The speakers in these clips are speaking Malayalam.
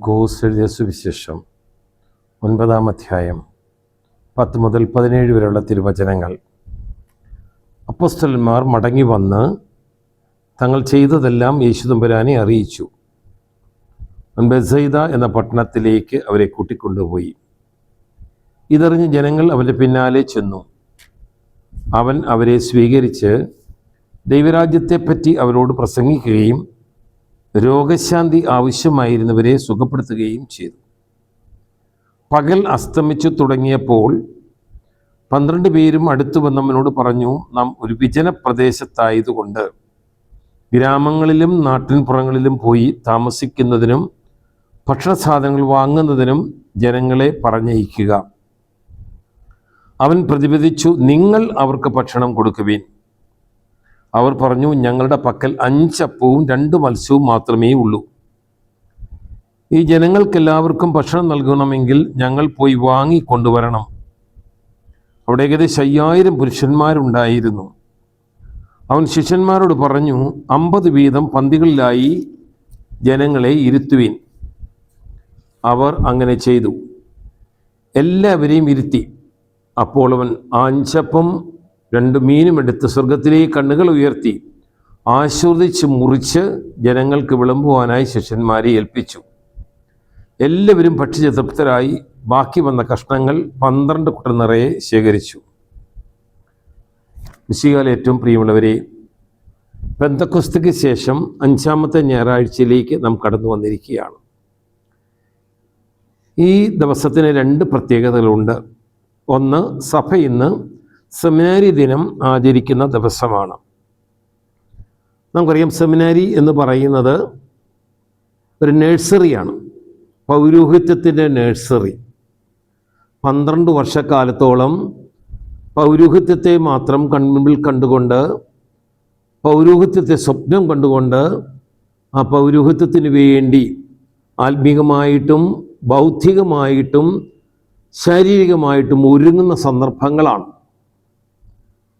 ലൂക്കോസ് എഴുതിയ സുവിശേഷം 9-ാം അധ്യായം 10 മുതൽ 17 വരെയുള്ള തിരുവചനങ്ങൾ. അപ്പോസ്തലന്മാർ മടങ്ങി വന്ന് തങ്ങൾ ചെയ്തതെല്ലാം യേശുതമ്പുരാനെ അറിയിച്ചു. ബെത്സയിദ എന്ന പട്ടണത്തിലേക്ക് അവരെ കൂട്ടിക്കൊണ്ടുപോയി. ഇതറിഞ്ഞ് ജനങ്ങൾ അവൻ്റെ പിന്നാലെ ചെന്നു. അവൻ അവരെ സ്വീകരിച്ച് ദൈവരാജ്യത്തെപ്പറ്റി അവരോട് പ്രസംഗിക്കുകയും രോഗശാന്തി ആവശ്യമായിരുന്നവരെ സുഖപ്പെടുത്തുകയും ചെയ്തു. പകൽ അസ്തമിച്ചു തുടങ്ങിയപ്പോൾ 12 പേരും അടുത്തു വന്നവനോട് പറഞ്ഞു, നാം ഒരു വിജന പ്രദേശത്തായതുകൊണ്ട് ഗ്രാമങ്ങളിലും നാട്ടിൻപുറങ്ങളിലും പോയി താമസിക്കുന്നതിനും ഭക്ഷണസാധനങ്ങൾ വാങ്ങുന്നതിനും ജനങ്ങളെ പറഞ്ഞയക്കുക. അവൻ പ്രതിപദിച്ചു, നിങ്ങൾ അവർക്ക് ഭക്ഷണം കൊടുക്കുവിൻ. അവർ പറഞ്ഞു, ഞങ്ങളുടെ പക്കൽ 5 അപ്പവും 2 മത്സ്യവും മാത്രമേ ഉള്ളൂ. ഈ ജനങ്ങൾക്കെല്ലാവർക്കും ഭക്ഷണം നൽകണമെങ്കിൽ ഞങ്ങൾ പോയി വാങ്ങിക്കൊണ്ടുവരണം. അവിടെ ഏകദേശം 5000 പുരുഷന്മാരുണ്ടായിരുന്നു. അവൻ ശിഷ്യന്മാരോട് പറഞ്ഞു, 50 വീതം പന്തികളിലായി ജനങ്ങളെ ഇരുത്തുവിൻ. അവർ അങ്ങനെ ചെയ്തു. എല്ലാവരെയും ഇരുത്തി. അപ്പോൾ അവൻ 5 അപ്പം 2 മീനും എടുത്ത് സ്വർഗത്തിലേക്ക് കണ്ണുകൾ ഉയർത്തി ആശീർവദിച്ച് മുറിച്ച് ജനങ്ങൾക്ക് വിളമ്പുവാനായി ശിഷ്യന്മാരെ ഏൽപ്പിച്ചു. എല്ലാവരും ഭക്ഷിച്ച് തൃപ്തരായി ബാക്കി വന്ന കഷ്ണങ്ങൾ 12 കുട്ട നിറയെ ശേഖരിച്ചു. മിശിഹായിൽ ഏറ്റവും പ്രിയമുള്ളവരെ, പെന്തക്കോസ്തിക്ക് ശേഷം 5-ാമത്തെ ഞായറാഴ്ചയിലേക്ക് നാം കടന്നു വന്നിരിക്കുകയാണ്. ഈ ദിവസത്തിന് 2 പ്രത്യേകതകളുണ്ട്. ഒന്ന്, സഭ ഇന്ന് സെമിനാരി ദിനം ആചരിക്കുന്ന ദിവസമാണ്. നമുക്കറിയാം, സെമിനാരി എന്ന് പറയുന്നത് ഒരു നഴ്സറിയാണ്, പൗരോഹിത്യത്തിൻ്റെ നഴ്സറി. 12 വർഷക്കാലത്തോളം പൗരോഹിത്യത്തെ മാത്രം കൺമുമ്പിൽ കണ്ടുകൊണ്ട്, പൗരോഹിത്യത്തെ സ്വപ്നം കണ്ടുകൊണ്ട്, ആ പൗരോഹിത്യത്തിന് വേണ്ടി ആത്മീകമായിട്ടും ബൗദ്ധികമായിട്ടും ശാരീരികമായിട്ടും ഒരുങ്ങുന്ന സന്ദർഭങ്ങളാണ്.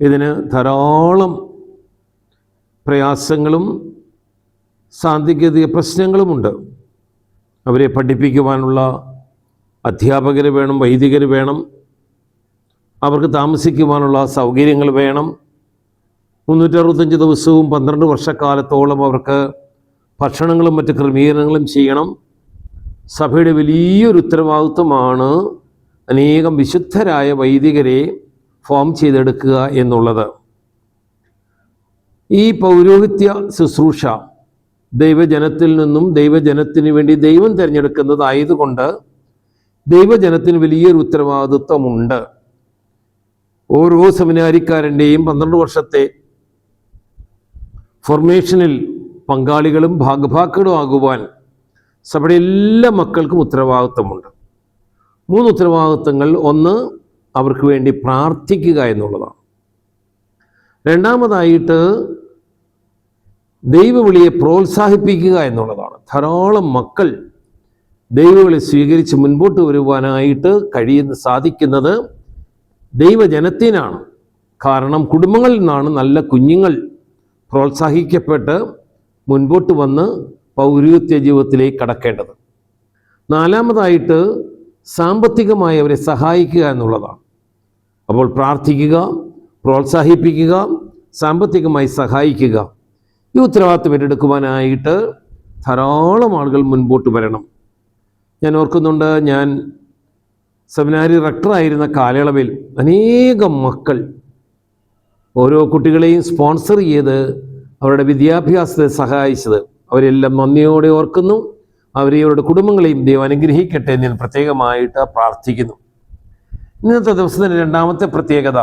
ഇതിന് ധാരാളം പ്രയാസങ്ങളും സാങ്കേതിക പ്രശ്നങ്ങളുമുണ്ട്. അവരെ പഠിപ്പിക്കുവാനുള്ള അധ്യാപകർ വേണം, വൈദികർ വേണം, അവർക്ക് താമസിക്കുവാനുള്ള സൗകര്യങ്ങൾ വേണം. 365 ദിവസവും 12 വർഷക്കാലത്തോളം അവർക്ക് ഭക്ഷണങ്ങളും മറ്റ് ക്രമീകരണങ്ങളും ചെയ്യണം. സഭയുടെ വലിയൊരു ഉത്തരവാദിത്വമാണ് അനേകം വിശുദ്ധരായ വൈദികരെ ഫോം ചെയ്തെടുക്കുക എന്നുള്ളത്. ഈ പൗരോഹിത്യ ശുശ്രൂഷ ദൈവജനത്തിൽ നിന്നും ദൈവജനത്തിന് വേണ്ടി ദൈവം തിരഞ്ഞെടുക്കുന്നതായതുകൊണ്ട് ദൈവജനത്തിന് വലിയൊരു ഉത്തരവാദിത്വമുണ്ട്. ഓരോ സെമിനാരിക്കാരൻ്റെയും 12 വർഷത്തെ ഫോർമേഷനിൽ പങ്കാളികളും ഭാഗഭാക്കുകളും ആകുവാൻ സഭയുടെ എല്ലാ മക്കൾക്കും ഉത്തരവാദിത്വമുണ്ട്. 3 ഉത്തരവാദിത്വങ്ങൾ. ഒന്ന്, അവർക്ക് വേണ്ടി പ്രാർത്ഥിക്കുക എന്നുള്ളതാണ്. രണ്ടാമതായിട്ട് ദൈവവിളിയെ പ്രോത്സാഹിപ്പിക്കുക എന്നുള്ളതാണ്. ധാരാളം മക്കൾ ദൈവവിളി സ്വീകരിച്ച് മുൻപോട്ട് വരുവാനായിട്ട് സാധിക്കുന്നത് ദൈവജനത്തിനാണ്. കാരണം കുടുംബങ്ങളിൽ നിന്നാണ് നല്ല കുഞ്ഞുങ്ങൾ പ്രോത്സാഹിക്കപ്പെട്ട് മുൻപോട്ട് വന്ന് പൗരോഹിത്യ ജീവിതത്തിലേക്ക് കടക്കേണ്ടത്. 4-മതായിട്ട് സാമ്പത്തികമായി അവരെ സഹായിക്കുക എന്നുള്ളതാണ്. അപ്പോൾ പ്രാർത്ഥിക്കുക, പ്രോത്സാഹിപ്പിക്കുക, സാമ്പത്തികമായി സഹായിക്കുക. ഈ ഉത്തരവാദിത്വം ഏറ്റെടുക്കുവാനായിട്ട് ധാരാളം ആളുകൾ മുൻപോട്ട് വരണം. ഞാൻ ഓർക്കുന്നുണ്ട്, ഞാൻ സെമിനാരി റക്ടറായിരുന്ന കാലയളവിൽ അനേകം മക്കൾ ഓരോ കുട്ടികളെയും സ്പോൺസർ ചെയ്ത് അവരുടെ വിദ്യാഭ്യാസത്തെ സഹായിച്ചത് അവരെല്ലാം നന്ദിയോടെ ഓർക്കുന്നു. അവരുടെ കുടുംബങ്ങളെയും ദൈവം അനുഗ്രഹിക്കട്ടെ എന്ന് ഞാൻ പ്രത്യേകമായിട്ട് പ്രാർത്ഥിക്കുന്നു. ഇന്നത്തെ ദിവസത്തിൻ്റെ 2-ാമത്തെ പ്രത്യേകത,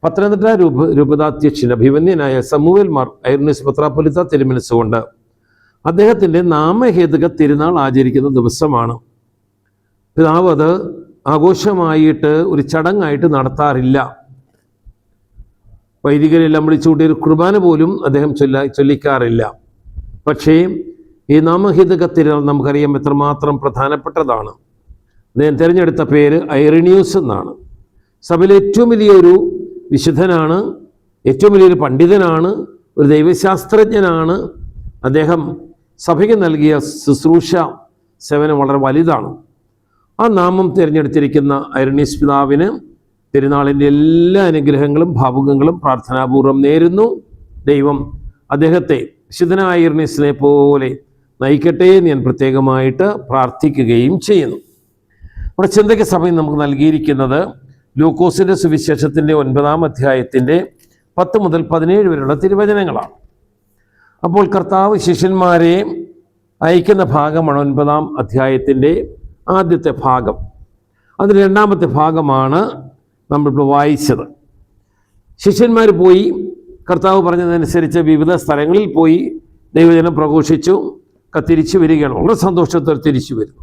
പത്തനംതിട്ട രൂപതാധ്യക്ഷൻ അഭിവന്യനായ സമൂവേൽ മാർ ഐറനീസ് മെത്രാപ്പൊലീത്ത തിരുമനസ്സുകൊണ്ട് അദ്ദേഹത്തിൻ്റെ നാമഹേതുക തിരുനാൾ ആചരിക്കുന്ന ദിവസമാണ്. പിതാവ് അത് ആഘോഷമായിട്ട് ഒരു ചടങ്ങായിട്ട് നടത്താറില്ല. വൈദികരെല്ലാം വിളിച്ചുകൂട്ടിയൊരു കുർബാന പോലും അദ്ദേഹം ചൊല്ലിക്കാറില്ല. പക്ഷേ ഈ നാമഹേതുക തിരുനാൾ നമുക്കറിയാം എത്രമാത്രം പ്രധാനപ്പെട്ടതാണ്. അദ്ദേഹം തിരഞ്ഞെടുത്ത പേര് ഐറേനിയൂസ് എന്നാണ്. സഭയിലെ ഏറ്റവും വലിയൊരു വിശുദ്ധനാണ്, ഏറ്റവും വലിയൊരു പണ്ഡിതനാണ്, ഒരു ദൈവശാസ്ത്രജ്ഞനാണ്. അദ്ദേഹം സഭയ്ക്ക് നൽകിയ ശുശ്രൂഷ സേവനം വളരെ വലുതാണ്. ആ നാമം തിരഞ്ഞെടുത്തിരിക്കുന്ന ഐറനീസ് പിതാവിന് തിരുനാളിൻ്റെ എല്ലാ അനുഗ്രഹങ്ങളും ഭാവുകങ്ങളും പ്രാർത്ഥനാപൂർവ്വം നേരുന്നു. ദൈവം അദ്ദേഹത്തെ വിശുദ്ധനായ ഐറനീസിനെ പോലെ നയിക്കട്ടെ എന്ന് ഞാൻ പ്രത്യേകമായിട്ട് പ്രാർത്ഥിക്കുകയും ചെയ്യുന്നു. നമ്മുടെ ചിന്തയ്ക്ക് സഭയിൽ നമുക്ക് നൽകിയിരിക്കുന്നത് ലൂക്കോസിൻ്റെ സുവിശേഷത്തിൻ്റെ 9-ാം അധ്യായത്തിൻ്റെ 10 മുതൽ 17 വരെയുള്ള തിരുവചനങ്ങളാണ്. അപ്പോൾ കർത്താവ് ശിഷ്യന്മാരെ അയക്കുന്ന ഭാഗമാണ് 9-ാം അധ്യായത്തിൻ്റെ ആദ്യത്തെ ഭാഗം. അതിന് 2ാമത്തെ ഭാഗമാണ് നമ്മളിപ്പോൾ വായിച്ചത്. ശിഷ്യന്മാർ പോയി കർത്താവ് പറഞ്ഞതനുസരിച്ച് വിവിധ സ്ഥലങ്ങളിൽ പോയി ദൈവജനം പ്രഘോഷിച്ചു. തിരിച്ചു വരികയാണ്. വളരെ സന്തോഷത്തോടെ തിരിച്ചു വരുന്നു.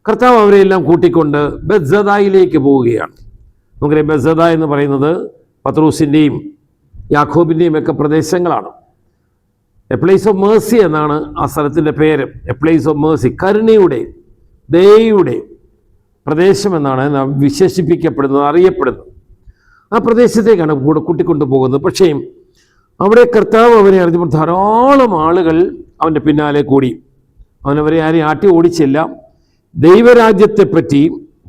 കർത്താവ് അവരെല്ലാം കൂട്ടിക്കൊണ്ട് ബെത്സദായിലേക്ക് പോവുകയാണ്. നമുക്കറിയാം, ബെത്സദ എന്ന് പറയുന്നത് പത്രോസിൻ്റെയും യാക്കോബിൻ്റെയും ഒക്കെ പ്രദേശങ്ങളാണ്. എ പ്ലേസ് ഓഫ് മേഴ്സി എന്നാണ് ആ സ്ഥലത്തിൻ്റെ പേര്. എ പ്ലേസ് ഓഫ് മേഴ്സി, കരുണയുടെ ദയയുടെ പ്രദേശമെന്നാണ് വിശേഷിപ്പിക്കപ്പെടുന്നത്, അറിയപ്പെടുന്നത്. ആ പ്രദേശത്തേക്കാണ് കൂട്ടിക്കൊണ്ടു പോകുന്നത്. പക്ഷേ അവിടെ കർത്താവ് അവനെ അറിഞ്ഞപ്പോൾ ധാരാളം ആളുകൾ അവൻ്റെ പിന്നാലെ കൂടി. അവനവരെ ആരെയും ആട്ടി ഓടിച്ചില്ല. ദൈവരാജ്യത്തെപ്പറ്റി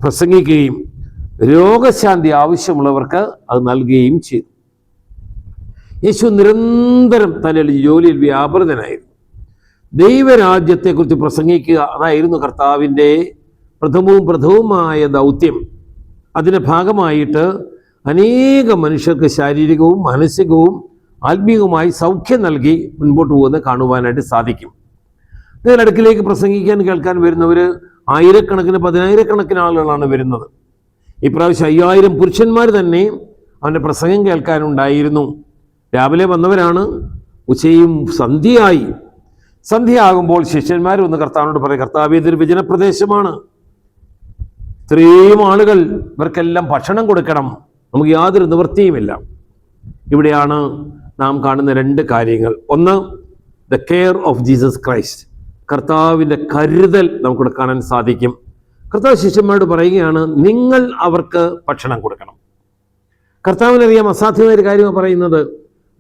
പ്രസംഗിക്കുകയും രോഗശാന്തി ആവശ്യമുള്ളവർക്ക് അത് നൽകുകയും ചെയ്തു. യേശു നിരന്തരം തന്റെ ജോലിയിൽ വ്യാപൃതനായിരുന്നു. ദൈവരാജ്യത്തെക്കുറിച്ച് പ്രസംഗിക്കുക, അതായിരുന്നു കർത്താവിൻ്റെ പ്രഥമവുമായ ദൗത്യം. അതിൻ്റെ ഭാഗമായിട്ട് അനേക മനുഷ്യർക്ക് ശാരീരികവും മാനസികവും ആത്മീയവുമായി സൗഖ്യം നൽകി മുൻപോട്ട് പോകുന്നത് കാണുവാനായിട്ട് സാധിക്കും. ഇതിൻ്റെ അടുക്കിലേക്ക് പ്രസംഗിക്കാൻ കേൾക്കാൻ വരുന്നവർ ആയിരക്കണക്കിന് 10,000-കണക്കിന് ആളുകളാണ് വരുന്നത്. ഇപ്രാവശ്യം 5000 പുരുഷന്മാർ തന്നെ അവൻ്റെ പ്രസംഗം കേൾക്കാനുണ്ടായിരുന്നു. രാവിലെ വന്നവരാണ്. ഉച്ചയും സന്ധ്യയാകുമ്പോൾ ശിഷ്യന്മാർ ഒന്ന് കർത്താവിനോട് പറയും, കർത്താവ് ഇതൊരു വിജനപ്രദേശമാണ്, ഇത്രയും ആളുകൾ, ഇവർക്കെല്ലാം ഭക്ഷണം കൊടുക്കണം, നമുക്ക് യാതൊരു നിവൃത്തിയുമില്ല. ഇവിടെയാണ് നാം കാണുന്ന 2 കാര്യങ്ങൾ. ഒന്ന്, the care of Jesus Christ, കർത്താവിൻ്റെ കരുതൽ നമുക്കിവിടെ കാണാൻ സാധിക്കും. കർത്താവ് ശിഷ്യന്മാരോട് പറയുകയാണ്, നിങ്ങൾ അവർക്ക് ഭക്ഷണം കൊടുക്കണം. കർത്താവിനറിയാം അസാധ്യമായ ഒരു കാര്യമാണ് പറയുന്നത്.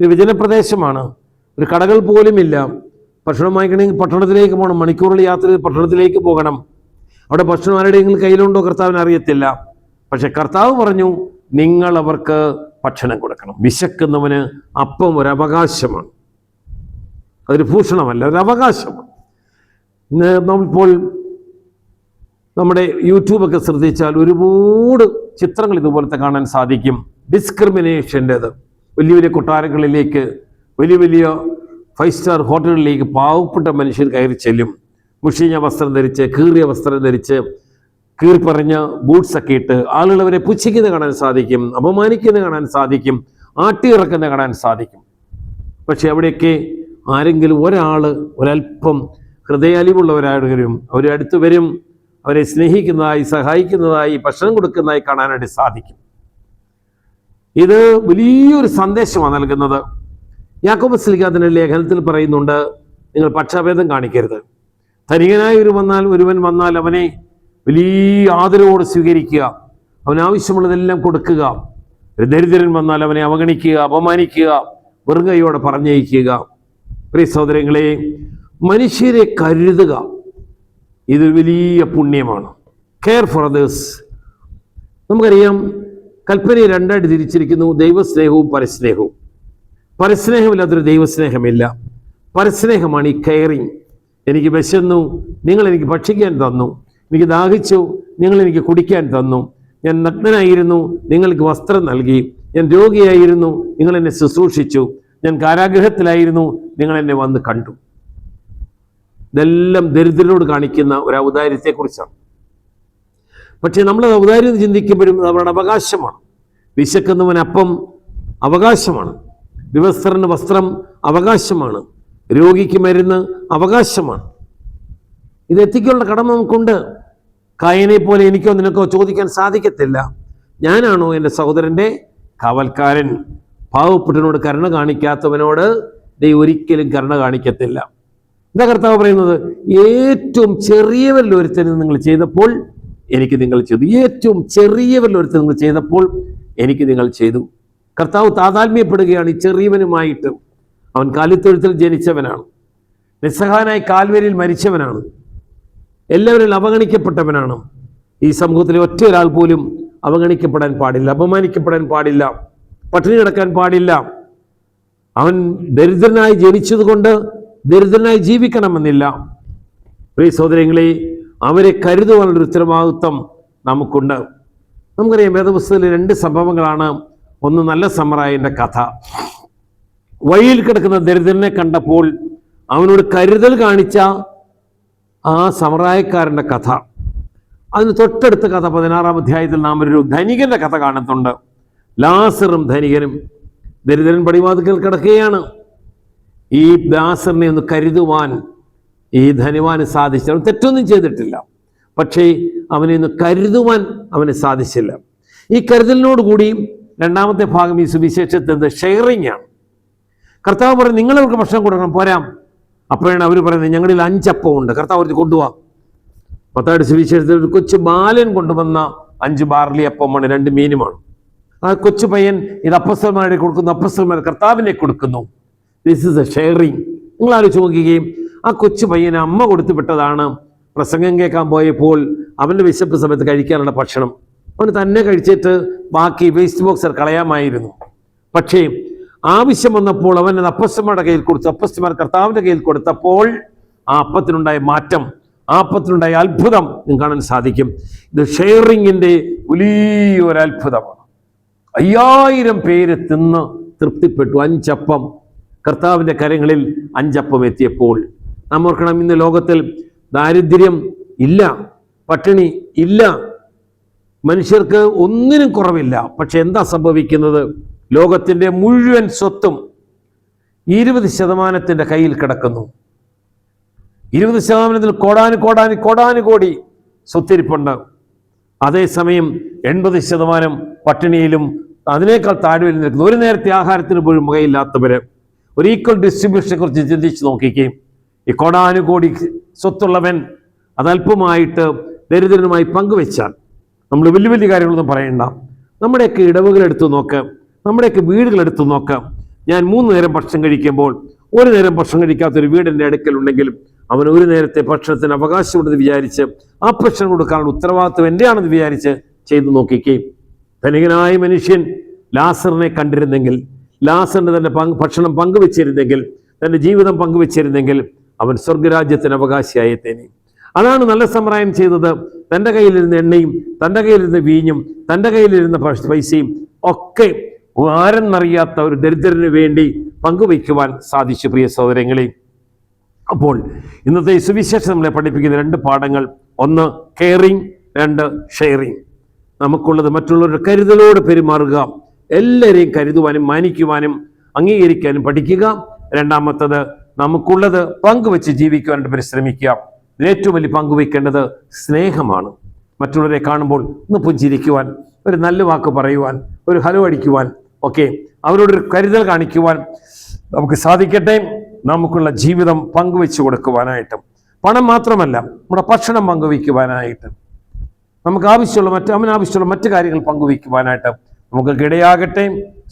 ഒരു വിജനപ്രദേശമാണ്, ഒരു കടകൾ പോലും ഇല്ല. ഭക്ഷണം വാങ്ങിക്കണമെങ്കിൽ പട്ടണത്തിലേക്ക് പോകണം, മണിക്കൂറുകൾ യാത്ര ചെയ്ത് പട്ടണത്തിലേക്ക് പോകണം. അവിടെ ഭക്ഷണം ആരുടെയെങ്കിലും കയ്യിലുണ്ടോ കർത്താവിന് അറിയത്തില്ല. പക്ഷെ കർത്താവ് പറഞ്ഞു, നിങ്ങൾ അവർക്ക് ഭക്ഷണം കൊടുക്കണം. വിശക്കുന്നവന് അപ്പം ഒരു അവകാശമാണ്, അതൊരു ഭൂഷണമല്ല, ഒരു അവകാശമാണ്. ഇന്ന് നമ്മളിപ്പോൾ നമ്മുടെ യൂട്യൂബൊക്കെ ശ്രദ്ധിച്ചാൽ ഒരുപാട് ചിത്രങ്ങൾ ഇതുപോലത്തെ കാണാൻ സാധിക്കും. ഡിസ്ക്രിമിനേഷൻ്റെത്. വലിയ വലിയ കൊട്ടാരങ്ങളിലേക്ക്, വലിയ 5 സ്റ്റാർ ഹോട്ടലുകളിലേക്ക് പാവപ്പെട്ട മനുഷ്യർ കയറി ചെല്ലും. മുഷിഞ്ഞ വസ്ത്രം ധരിച്ച്, കീറിയ വസ്ത്രം ധരിച്ച്, കീറിപ്പറഞ്ഞ ബൂട്ട്സൊക്കെ ഇട്ട് ആളുകൾ അവരെ പുച്ഛിക്കുന്നത് കാണാൻ സാധിക്കും, അപമാനിക്കുന്നത് കാണാൻ സാധിക്കും, ആട്ടിയിറക്കുന്നത് കാണാൻ സാധിക്കും. പക്ഷെ അവിടെയൊക്കെ ആരെങ്കിലും ഒരല്പം ഹൃദയാലിവുള്ളവരാണെങ്കിലും അവരെ അടുത്ത് വരും, അവരെ സ്നേഹിക്കുന്നതായി, സഹായിക്കുന്നതായി, ഭക്ഷണം കൊടുക്കുന്നതായി കാണാനായിട്ട് സാധിക്കും. ഇത് വലിയൊരു സന്ദേശമാണ് നൽകുന്നത്. യാക്കോബ് ശ്ലീഹാ തന്റെ ലേഖനത്തിൽ പറയുന്നുണ്ട്, നിങ്ങൾ പക്ഷാഭേദം കാണിക്കരുത്. ധനികനായ ഒരുവൻ വന്നാൽ അവനെ വലിയ ആദരവോട് സ്വീകരിക്കുക, അവനാവശ്യമുള്ളതെല്ലാം കൊടുക്കുക. ഒരു ദരിദ്രൻ വന്നാൽ അവനെ അവഗണിക്കുക, അപമാനിക്കുക, വെറും കൈയോടെ പറഞ്ഞയക്കുക. പ്രിയ സഹോദരങ്ങളെ, മനുഷ്യരെ കരുതുക, ഇതൊരു വലിയ പുണ്യമാണ്. Care for others. നമുക്കറിയാം, കൽപ്പനയെ 2ആയിട്ട് തിരിച്ചിരിക്കുന്നു, ദൈവസ്നേഹവും പരസ്നേഹവും. പരസ്നേഹമില്ലാത്തൊരു ദൈവസ്നേഹമില്ല. പരസ്നേഹമാണ് ഈ കെയറിങ്. എനിക്ക് വിശന്നു, നിങ്ങൾ എനിക്ക് ഭക്ഷിക്കാൻ തന്നു. എനിക്ക് ദാഹിച്ചു, നിങ്ങൾ എനിക്ക് കുടിക്കാൻ തന്നു. ഞാൻ നഗ്നനായിരുന്നു, നിങ്ങൾക്ക് വസ്ത്രം നൽകി. ഞാൻ രോഗിയായിരുന്നു, നിങ്ങൾ എന്നെ ശുശ്രൂഷിച്ചു. ഞാൻ കാരാഗൃഹത്തിലായിരുന്നു, നിങ്ങൾ എന്നെ വന്ന് കണ്ടു. ഇതെല്ലാം ദരിദ്രരോട് കാണിക്കുന്ന ഒരു ഔദാര്യത്തെക്കുറിച്ചാണ്. പക്ഷെ നമ്മൾ ഔദാര്യം ചിന്തിക്കുമ്പോഴും അവരുടെ അവകാശമാണ്. വിശക്കുന്നവൻ അപ്പം അവകാശമാണ്, വിവസ്ത്രന് വസ്ത്രം അവകാശമാണ്, രോഗിക്ക് മരുന്ന് അവകാശമാണ്. ഇത് എത്തിക്കാനുള്ള കടമ നമുക്കുണ്ട്. കായനെ പോലെ എനിക്കോ നിനക്കോ ചോദിക്കാൻ സാധിക്കത്തില്ല, ഞാനാണോ എൻ്റെ സഹോദരൻ്റെ കാവൽക്കാരൻ? പാവപ്പെട്ടവനോട് കരുണ കാണിക്കാത്തവനോട് ദൈവം ഒരിക്കലും കരുണ കാണിക്കത്തില്ല. എന്താ കർത്താവ് പറയുന്നത്? ഏറ്റവും ചെറിയവരിലൊരുത്തന് നിങ്ങൾ ചെയ്തപ്പോൾ എനിക്ക് നിങ്ങൾ ചെയ്തു. ഏറ്റവും ചെറിയവരിലൊരുത്തൻ നിങ്ങൾ ചെയ്തപ്പോൾ എനിക്ക് നിങ്ങൾ ചെയ്തു. കർത്താവ് താതാത്മ്യപ്പെടുകയാണ് ഈ ചെറിയവനുമായിട്ട്. അവൻ കാലിത്തൊഴുത്തിൽ ജനിച്ചവനാണ്, നിസ്സഹായനായി കാൽവരിയിൽ മരിച്ചവനാണ്. എല്ലാവരും അവഗണിക്കപ്പെട്ടവനാണ്. ഈ സമൂഹത്തിലെ ഒറ്റ ഒരാൾ പോലും അവഗണിക്കപ്പെടാൻ പാടില്ല, അപമാനിക്കപ്പെടാൻ പാടില്ല, പട്ടിണി കിടക്കാൻ പാടില്ല. അവൻ ദരിദ്രനായി ജനിച്ചതുകൊണ്ട് ദരിദ്രനായി ജീവിക്കണമെന്നില്ല. പ്രിയ സഹോദരങ്ങളെ, അവരെ കരുതുവാനുള്ള ഉത്തരവാദിത്വം നമുക്കുണ്ട്. നമുക്കറിയാം, വേദപുസ്തകത്തിലെ 2 സംഭവങ്ങളാണ്. ഒന്ന് നല്ല സമറായന്റെ കഥ. വഴിയിൽ കിടക്കുന്ന ദരിദ്രനെ കണ്ടപ്പോൾ അവനോട് കരുതൽ കാണിച്ച ആ സമറായക്കാരൻ്റെ കഥ. അതിന് തൊട്ടടുത്ത കഥ 16-ാം അധ്യായത്തിൽ നാം ഒരു ധനികന്റെ കഥ കാണുന്നുണ്ട്. ലാസറും ധനികനും. ദരിദ്രൻ പടിവാതിൽക്കൽ കിടക്കുകയാണ്. ഈ ലാസറിനെ ഒന്ന് കരുതുവാൻ ഈ ധനിവാന് സാധിച്ചു. അവൻ തെറ്റൊന്നും ചെയ്തിട്ടില്ല, പക്ഷേ അവനെ ഒന്ന് കരുതുവാൻ അവന് സാധിച്ചില്ല. ഈ കരുതലിനോടുകൂടി 2-ാമത്തെ ഭാഗം ഈ സുവിശേഷത്തിൽ ഷെയറിംഗ് ആണ്. കർത്താവ് പറഞ്ഞു, നിങ്ങളവർക്ക് ഭക്ഷണം കൊടുക്കണം, പോരാം. അപ്പോഴാണ് അവർ പറയുന്നത്, ഞങ്ങളിൽ 5 അപ്പം ഉണ്ട്, കർത്താവ് അവർക്ക് കൊണ്ടുപോവാം. മത്തായിയുടെ സുവിശേഷത്തിൽ ഒരു കൊച്ചു ബാലൻ കൊണ്ടുവന്ന 5 ബാർലി അപ്പമാണ്, 2 മീനുമാണ്. ആ കൊച്ചു പയ്യൻ ഇത് അപ്പസ്തലന്മാരെ കൊടുക്കുന്നു, അപ്പസ്തലന്മാർ കർത്താവിനെ കൊടുക്കുന്നു. This is A sharing. നിങ്ങൾ ആലോചിച്ച് നോക്കുകയും, ആ കൊച്ചു പയ്യന് അമ്മ കൊടുത്തു വിട്ടതാണ്. പ്രസംഗം കേൾക്കാൻ പോയപ്പോൾ അവൻ്റെ വിശപ്പ് സമയത്ത് കഴിക്കാനുള്ള ഭക്ഷണം അവന് തന്നെ കഴിച്ചിട്ട് ബാക്കി വേസ്റ്റ് ബോക്സിൽ കളയാമായിരുന്നു. പക്ഷേ ആവശ്യം വന്നപ്പോൾ അവൻ അത് അപ്പസ്തലന്മാരുടെ കയ്യിൽ കൊടുത്തു. അപ്പസ്തലന്മാർ കർത്താവിൻ്റെ കയ്യിൽ കൊടുത്തപ്പോൾ ആ അപ്പത്തിനുണ്ടായ മാറ്റം, ആ അപ്പത്തിനുണ്ടായ അത്ഭുതം നിങ്ങൾക്ക് കാണാൻ സാധിക്കും. ഇത് ഷെയറിങ്ങിൻ്റെ വലിയൊരു അത്ഭുതമാണ്. 5000 പേര് തിന്ന് തൃപ്തിപ്പെട്ടു. 5 അപ്പം കർത്താവിൻ്റെ കരങ്ങളിൽ 5 അപ്പം എത്തിയപ്പോൾ. നാം ഓർക്കണം, ഇന്ന് ലോകത്തിൽ ദാരിദ്ര്യം ഇല്ല, പട്ടിണി ഇല്ല, മനുഷ്യർക്ക് ഒന്നിനും കുറവില്ല. പക്ഷെ എന്താ സംഭവിക്കുന്നത്? ലോകത്തിൻ്റെ മുഴുവൻ സ്വത്തും 20% കയ്യിൽ കിടക്കുന്നു. 20% കോടാനുകോടി സ്വത്തിരിപ്പുണ്ട്. അതേസമയം 80% പട്ടിണിയിലും അതിനേക്കാൾ താഴ്വരയിൽ നിൽക്കുന്നു. ഒരു നേരത്തെ ആഹാരത്തിന് പോലും വകയില്ലാത്തവര്. ഒരു ഈക്വൽ ഡിസ്ട്രിബ്യൂഷനെ കുറിച്ച് ചിന്തിച്ച് നോക്കിക്കുകയും, ഈ കോടാനുകോടി സ്വത്തുള്ളവൻ അതല്പമായിട്ട് ദരിദ്രനുമായി പങ്കുവെച്ചാൽ, നമ്മൾ വലിയ വലിയ കാര്യങ്ങളൊന്നും പറയണ്ട. നമ്മുടെയൊക്കെ ഇടവുകളെടുത്ത് നോക്ക്, നമ്മുടെയൊക്കെ വീടുകളെടുത്ത് നോക്കാം. ഞാൻ 3 നേരം ഭക്ഷണം കഴിക്കുമ്പോൾ 1 നേരം ഭക്ഷണം കഴിക്കാത്തൊരു വീടിൻ്റെ അടുക്കലുണ്ടെങ്കിലും അവൻ 1 നേരത്തെ ഭക്ഷണത്തിന് അവകാശമുണ്ടെന്ന് വിചാരിച്ച് ആ ഭക്ഷണം കൊടുക്കാനുള്ള ഉത്തരവാദിത്വം എൻ്റെയാണെന്ന് വിചാരിച്ച് ചെയ്തു നോക്കിക്കുകയും, ധനികനായ മനുഷ്യൻ ലാസറിനെ കണ്ടിരുന്നെങ്കിൽ, ലാസറിന് തൻ്റെ ഭക്ഷണം പങ്കുവെച്ചിരുന്നെങ്കിൽ, തൻ്റെ ജീവിതം പങ്കുവെച്ചിരുന്നെങ്കിൽ അവൻ സ്വർഗരാജ്യത്തിന് അവകാശിയായേത്തേനെ. അതാണ് നല്ല സമറായൻ ചെയ്തത്. തൻ്റെ കയ്യിലിരുന്ന എണ്ണയും തൻ്റെ കയ്യിലിരുന്ന വീഞ്ഞും തൻ്റെ കയ്യിലിരുന്ന പൈസയും ഒക്കെ ആരെന്നറിയാത്ത ഒരു ദരിദ്രന് വേണ്ടി പങ്കുവയ്ക്കുവാൻ സാധിച്ചു. പ്രിയ സഹോദരങ്ങളെ, അപ്പോൾ ഇന്നത്തെ ഈ സുവിശേഷം നമ്മളെ പഠിപ്പിക്കുന്ന 2 പാഠങ്ങൾ: 1 കെയറിങ്, 2 ഷെയറിങ്. നമുക്കുള്ളത് മറ്റുള്ളവരുടെ കരുതലോട് പെരുമാറുക, എല്ലാവരെയും കരുതുവാനും മാനിക്കുവാനും അംഗീകരിക്കാനും പഠിക്കുക. 2-ാമത്തത് നമുക്കുള്ളത് പങ്കുവെച്ച് ജീവിക്കുവാനായിട്ട് പരിശ്രമിക്കുക. ഏറ്റവും വലിയ പങ്കുവയ്ക്കേണ്ടത് സ്നേഹമാണ്. മറ്റുള്ളവരെ കാണുമ്പോൾ ഒന്ന് പുഞ്ചിരിക്കുവാൻ, ഒരു നല്ല വാക്ക് പറയുവാൻ, ഒരു ഹലോ അടിക്കുവാൻ, ഒക്കെ അവരോടൊരു കരുതൽ കാണിക്കുവാൻ നമുക്ക് സാധിക്കട്ടെ. നമുക്കുള്ള ജീവിതം പങ്കുവെച്ച് കൊടുക്കുവാനായിട്ടും, പണം മാത്രമല്ല നമ്മുടെ ഭക്ഷണം പങ്കുവയ്ക്കുവാനായിട്ട്, നമുക്ക് ആവശ്യമുള്ള മറ്റു കാര്യങ്ങൾ പങ്കുവയ്ക്കുവാനായിട്ട് നമുക്ക് ഇടയാകട്ടെ.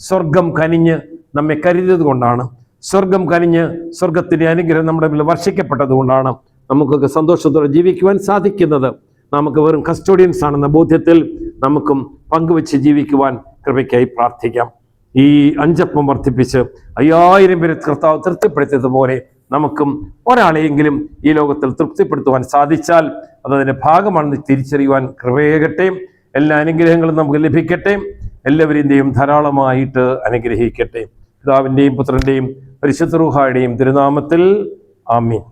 സ്വർഗം കനിഞ്ഞ് നമ്മെ കരുതിയത് കൊണ്ടാണ്, സ്വർഗം കനിഞ്ഞ് സ്വർഗത്തിൻ്റെ അനുഗ്രഹം നമ്മുടെ മേൽ വർഷിക്കപ്പെട്ടത് കൊണ്ടാണ് നമുക്കൊക്കെ സന്തോഷത്തോടെ ജീവിക്കുവാൻ സാധിക്കുന്നത്. നമുക്ക് വെറും കസ്റ്റോഡിയൻസ് ആണെന്ന ബോധ്യത്തിൽ നമുക്കും പങ്കുവെച്ച് ജീവിക്കുവാൻ കൃപയ്ക്കായി പ്രാർത്ഥിക്കാം. ഈ 5 അപ്പം വർദ്ധിപ്പിച്ച് 5000 പേരെ കർത്താവ് തൃപ്തിപ്പെടുത്തിയതുപോലെ നമുക്കും ഒരാളെയെങ്കിലും ഈ ലോകത്തിൽ തൃപ്തിപ്പെടുത്തുവാൻ സാധിച്ചാൽ അതതിൻ്റെ ഭാഗമാണെന്ന് തിരിച്ചറിയുവാൻ കൃപയേകട്ടെ. എല്ലാ അനുഗ്രഹങ്ങളും നമുക്ക് ലഭിക്കട്ടെ. എല്ലാവരെയും ധാരാളമായിട്ട് അനുഗ്രഹിക്കട്ടെ. പിതാവിൻ്റെയും പുത്രൻ്റെയും പരിശുദ്ധ റൂഹായുടെയും തിരുനാമത്തിൽ ആമീൻ.